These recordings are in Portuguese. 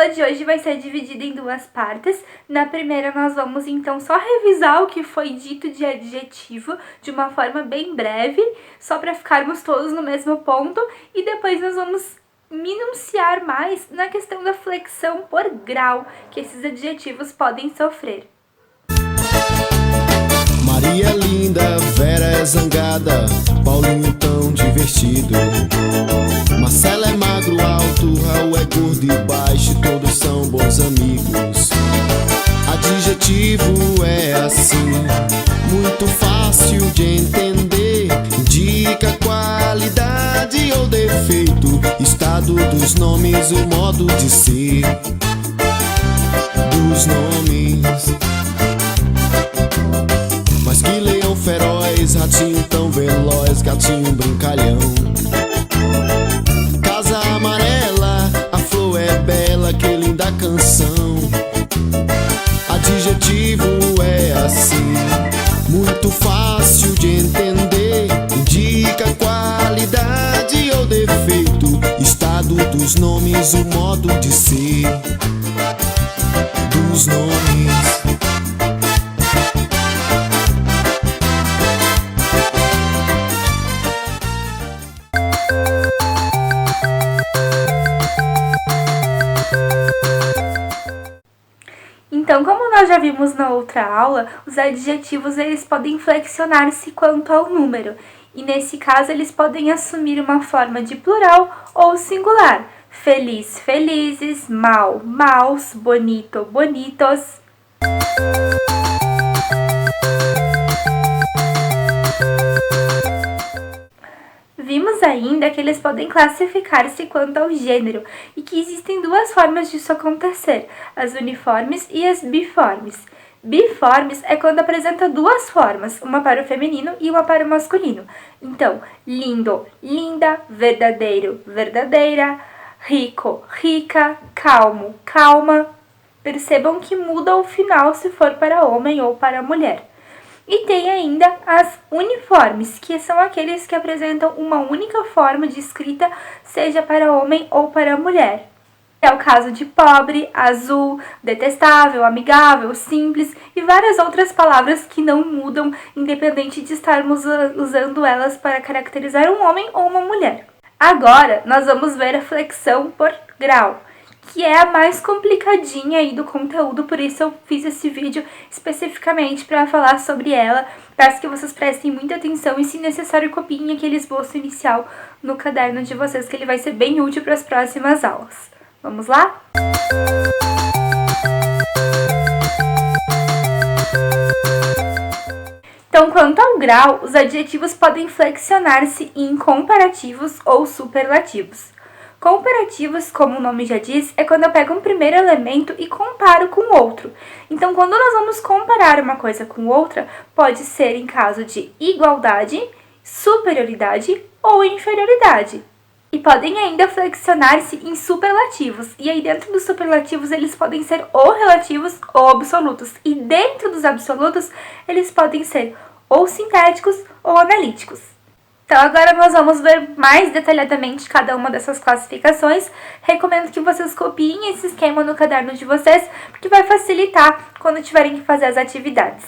de hoje vai ser dividida em duas partes. Na primeira nós vamos então só revisar o que foi dito de adjetivo de uma forma bem breve, só para ficarmos todos no mesmo ponto, e depois nós vamos minuciar mais na questão da flexão por grau que esses adjetivos podem sofrer. Maria é linda, Vera é zangada, Paulinho tão divertido. Marcelo é magro, alto, Raul é gordo e baixo, todos são bons amigos. Adjetivo é assim, muito fácil de entender, indica qualidade ou defeito, estado dos nomes, o modo de ser dos nomes. Mas que leão feroz, ratinho tão veloz, gatinho brincalhão. Casa amarela, a flor é bela, que linda canção. Adjetivo é assim, muito fácil de entender, indica qualidade ou defeito, estado dos nomes, o modo de ser dos nomes. Então, como nós já vimos na outra aula, os adjetivos eles podem flexionar-se quanto ao número, e nesse caso eles podem assumir uma forma de plural ou singular. Feliz, felizes, mal, maus, bonito, bonitos. Vimos ainda que eles podem classificar-se quanto ao gênero e que existem duas formas disso acontecer, as uniformes e as biformes. Biformes é quando apresenta duas formas, uma para o feminino e uma para o masculino. Então, lindo, linda, verdadeiro, verdadeira, rico, rica, calmo, calma. Percebam que muda o final se for para homem ou para mulher. E tem ainda as uniformes, que são aqueles que apresentam uma única forma de escrita, seja para homem ou para mulher. É o caso de pobre, azul, detestável, amigável, simples e várias outras palavras que não mudam, independente de estarmos usando elas para caracterizar um homem ou uma mulher. Agora, nós vamos ver a flexão por grau, que é a mais complicadinha aí do conteúdo, por isso eu fiz esse vídeo especificamente para falar sobre ela. Peço que vocês prestem muita atenção e, se necessário, copiem aquele esboço inicial no caderno de vocês, que ele vai ser bem útil para as próximas aulas. Vamos lá? Então, quanto ao grau, os adjetivos podem flexionar-se em comparativos ou superlativos. Comparativos, como o nome já diz, é quando eu pego um primeiro elemento e comparo com outro. Então, quando nós vamos comparar uma coisa com outra, pode ser em caso de igualdade, superioridade ou inferioridade. E podem ainda flexionar-se em superlativos. E aí, dentro dos superlativos, eles podem ser ou relativos ou absolutos. E dentro dos absolutos, eles podem ser ou sintéticos ou analíticos. Então, agora nós vamos ver mais detalhadamente cada uma dessas classificações. Recomendo que vocês copiem esse esquema no caderno de vocês, porque vai facilitar quando tiverem que fazer as atividades.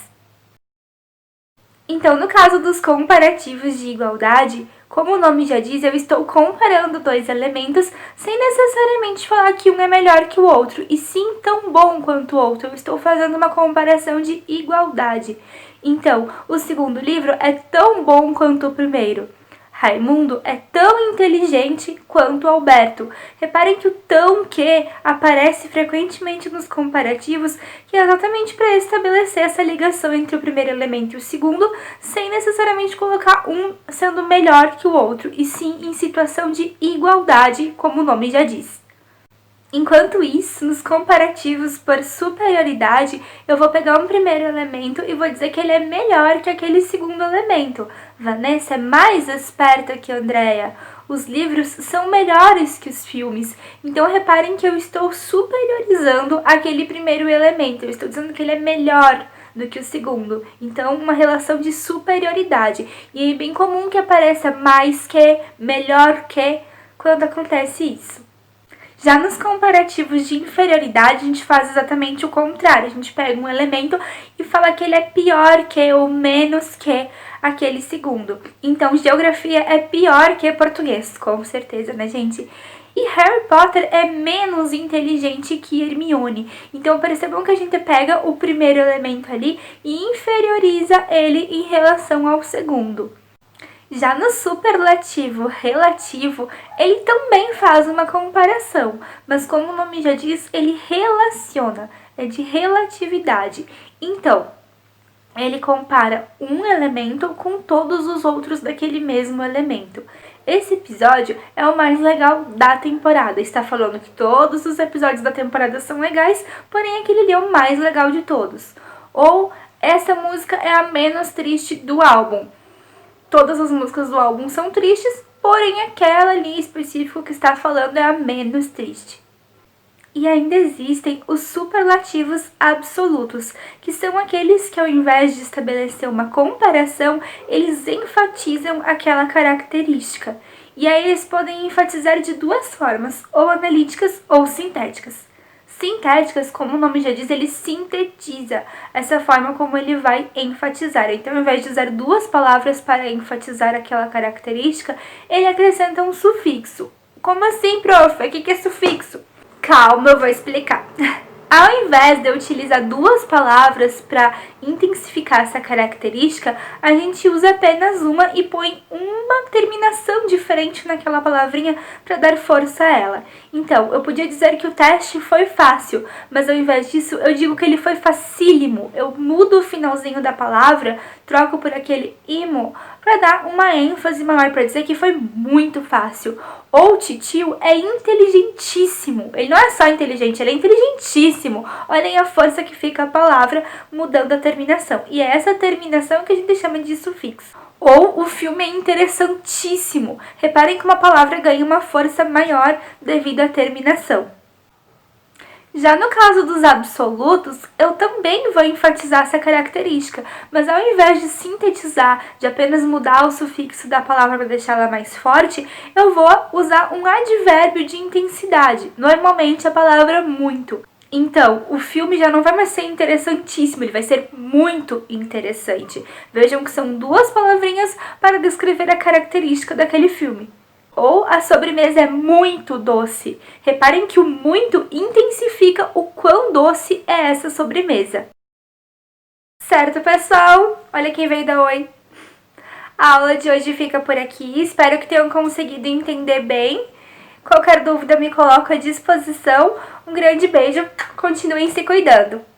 Então, no caso dos comparativos de igualdade, como o nome já diz, eu estou comparando dois elementos sem necessariamente falar que um é melhor que o outro, e sim tão bom quanto o outro. Eu estou fazendo uma comparação de igualdade. Então, o segundo livro é tão bom quanto o primeiro. Raimundo é tão inteligente quanto Alberto. Reparem que o tão que aparece frequentemente nos comparativos, que é exatamente para estabelecer essa ligação entre o primeiro elemento e o segundo, sem necessariamente colocar um sendo melhor que o outro, e sim em situação de igualdade, como o nome já diz. Enquanto isso, nos comparativos por superioridade, eu vou pegar um primeiro elemento e vou dizer que ele é melhor que aquele segundo elemento. Vanessa é mais esperta que Andrea. Os livros são melhores que os filmes. Então, reparem que eu estou superiorizando aquele primeiro elemento. Eu estou dizendo que ele é melhor do que o segundo. Então, uma relação de superioridade. E é bem comum que apareça mais que, melhor que, quando acontece isso. Já nos comparativos de inferioridade, a gente faz exatamente o contrário. A gente pega um elemento e fala que ele é pior que ou menos que aquele segundo. Então, geografia é pior que português, com certeza, né, gente? E Harry Potter é menos inteligente que Hermione. Então, percebam que a gente pega o primeiro elemento ali e inferioriza ele em relação ao segundo. Já no superlativo relativo, ele também faz uma comparação, mas como o nome já diz, ele relaciona, é de relatividade. Então, ele compara um elemento com todos os outros daquele mesmo elemento. Esse episódio é o mais legal da temporada. Está falando que todos os episódios da temporada são legais, porém aquele ali é o mais legal de todos. Ou essa música é a menos triste do álbum. Todas as músicas do álbum são tristes, porém aquela ali em específico que está falando é a menos triste. E ainda existem os superlativos absolutos, que são aqueles que ao invés de estabelecer uma comparação, eles enfatizam aquela característica. E aí eles podem enfatizar de duas formas, ou analíticas ou sintéticas. Sintéticas, como o nome já diz, ele sintetiza essa forma como ele vai enfatizar. Então, ao invés de usar duas palavras para enfatizar aquela característica, ele acrescenta um sufixo. Como assim, prof? O que é sufixo? Calma, eu vou explicar. Ao invés de eu utilizar duas palavras para intensificar essa característica, a gente usa apenas uma e põe uma terminação diferente naquela palavrinha para dar força a ela. Então, eu podia dizer que o teste foi fácil, mas ao invés disso, eu digo que ele foi facílimo. Eu mudo o finalzinho da palavra, troco por aquele imo, para dar uma ênfase maior, para dizer que foi muito fácil. Ou titio é inteligentíssimo. Ele não é só inteligente, ele é inteligentíssimo. Olhem a força que fica a palavra mudando a terminação. E é essa terminação que a gente chama de sufixo. Ou o filme é interessantíssimo. Reparem que uma palavra ganha uma força maior devido à terminação. Já no caso dos absolutos, eu também vou enfatizar essa característica, mas ao invés de sintetizar, de apenas mudar o sufixo da palavra para deixá-la mais forte, eu vou usar um advérbio de intensidade, normalmente a palavra muito. Então, o filme já não vai mais ser interessantíssimo, ele vai ser muito interessante. Vejam que são duas palavrinhas para descrever a característica daquele filme. Ou a sobremesa é muito doce. Reparem que o muito intensifica o quão doce é essa sobremesa. Certo, pessoal? Olha quem veio dar oi. A aula de hoje fica por aqui. Espero que tenham conseguido entender bem. Qualquer dúvida me coloco à disposição. Um grande beijo. Continuem se cuidando.